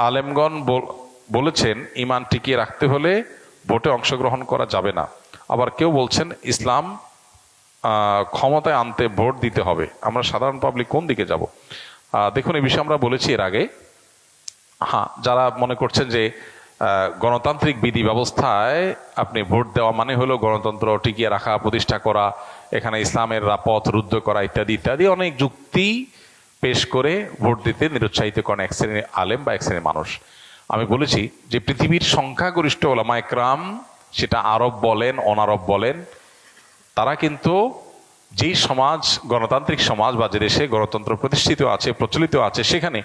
আলেমগণ বলেছেন ইমান টিকিয়ে রাখতে হলে ভোটে অংশগ্রহণ করা যাবে না। আবার কেউ বলছেন ইসলাম ক্ষমতায় আনতে ভোট দিতে হবে। আমরা সাধারণ পাবলিক কোন দিকে যাব? দেখুন, এই বিষয়ে আমরা বলেছি এর আগে। হ্যাঁ, যারা মনে করছেন যে গণতান্ত্রিক বিধি ব্যবস্থায় আপনি ভোট দেওয়া মানে হলো গণতন্ত্র টিকিয়ে রাখা, প্রতিষ্ঠা করা, এখানে ইসলামের পথ রুদ্ধ করা ইত্যাদি ইত্যাদি অনেক যুক্তি পেশ করে ভোট দিতে নিরুৎসাহিত করেন এক শ্রেণীর আলেম বা এক শ্রেণীর মানুষ। আমি বলেছি যে পৃথিবীর সংখ্যাগরিষ্ঠ ওলামা একরাম, সেটা আরব বলেন অনারব বলেন, তারা কিন্তু যেই সমাজ, গণতান্ত্রিক সমাজ বা যে দেশে গণতন্ত্র প্রতিষ্ঠিত আছে, প্রচলিত আছে, সেখানে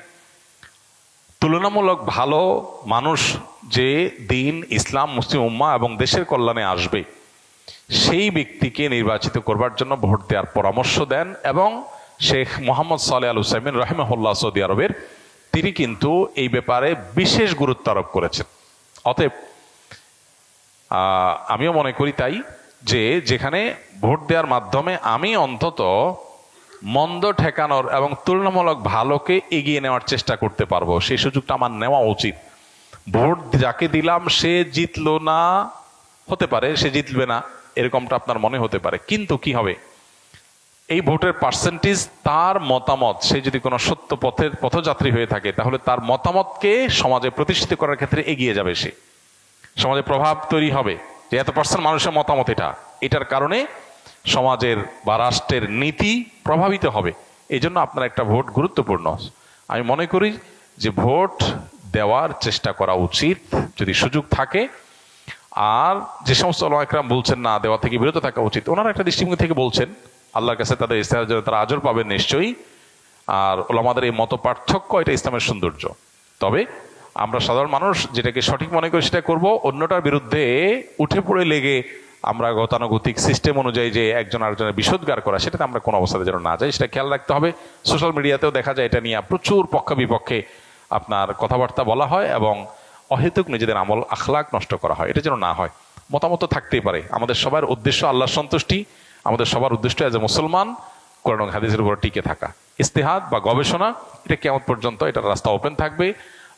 তুলনামূলক ভালো মানুষ যে দিন, ইসলাম, মুসলিম উম্মাহ এবং দেশের কল্যাণে আসবে, সেই ব্যক্তিকে নির্বাচিত করবার জন্য ভোট দেওয়ার পরামর্শ দেন। এবং শেখ মোহাম্মদ সালেহ আল হুসাইমিন রাহিমাহুল্লাহ সৌদি আরবের, তিনি কিন্তু এই ব্যাপারে বিশেষ গুরুত্ব আরোপ করেছেন। অতএব আমিও মনে করি তাই, যে যেখানে ভোট দেওয়ার মাধ্যমে আমি অন্তত মন্দ ঠেকানোর এবং তুলনামূলক ভালোকে এগিয়ে নেওয়ার চেষ্টা করতে পারবো, সেই সুযোগটা আমার নেওয়া উচিত। ভোট যাকে দিলাম সে জিতলো না, হতে পারে সে জিতবে না, এরকমটা আপনার মনে হতে পারে, কিন্তু কি হবে, এই ভোটের পার্সেন্টেজ, তার মতামত, সে যদি কোনো সত্য পথের পথযাত্রী হয়ে থাকে, তাহলে তার মতামতকে সমাজে প্রতিষ্ঠিত করার ক্ষেত্রে এগিয়ে যাবে, সে সমাজে প্রভাব তৈরি হবে যে এত পার্সেন্ট মানুষের মতামত এটার কারণে সমাজের বা রাষ্ট্রের নীতি প্রভাবিত হবে। এই জন্য আপনার একটা ভোট গুরুত্বপূর্ণ। আমি মনে করি যে ভোট দেওয়ার চেষ্টা করা উচিত যদি সুযোগ থাকে। আর যে সমস্ত ওলামা একরাম বলছেন না, দেওয়া থেকে বিরত থাকা উচিত, ওনারা একটা দৃষ্টিভঙ্গি থেকে বলছেন, আল্লাহর কাছে তাদের ইস্তেহার জন্য তারা আজর পাবেন নিশ্চয়ই। আর ওলামাদের এই মত পার্থক্য, এটা ইসলামের সৌন্দর্য। তবে আমরা সাধারণ মানুষ যেটাকে সঠিক মনে করি সেটা করব। অন্যটার বিরুদ্ধে উঠে পড়ে লেগে আমরা গতানুগতিক সিস্টেম অনুযায়ী যে একজন আরেকজনের বিষোদ্গার করা, সেটাতে আমরা কোনো অবস্থাতে যেন না যাই, সেটা খেয়াল রাখতে হবে। সোশ্যাল মিডিয়াতেও দেখা যায় এটা নিয়ে প্রচুর পক্ষ বিপক্ষে আপনার কথাবার্তা বলা হয় এবং অহেতুক নিজেদের আমল আখলাক নষ্ট করা হয়, এটা যেন না হয়। মতামত থাকতেই পারে, আমাদের সবার উদ্দেশ্য আল্লাহর সন্তুষ্টি, আমাদের সবার উদ্দেশ্য এজ এ মুসলমান কোরআন এবং হাদিসের উপর টিকে থাকা। ইস্তেহাদ বা গবেষণা, এটা কিয়ামত পর্যন্ত এটার রাস্তা ওপেন থাকবে।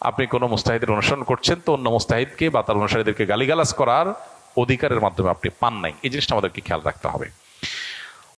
আপনি কোনো মুস্তাহিদের অনুসরণ করছেন তো অন্য মুস্তাহিদকে বা তার অনুসারীদেরকে গালিগালাজ করার অধিকারের মাধ্যমে আপনি পান নাই। এই জিনিসটা আমাদেরকে খেয়াল রাখতে হবে।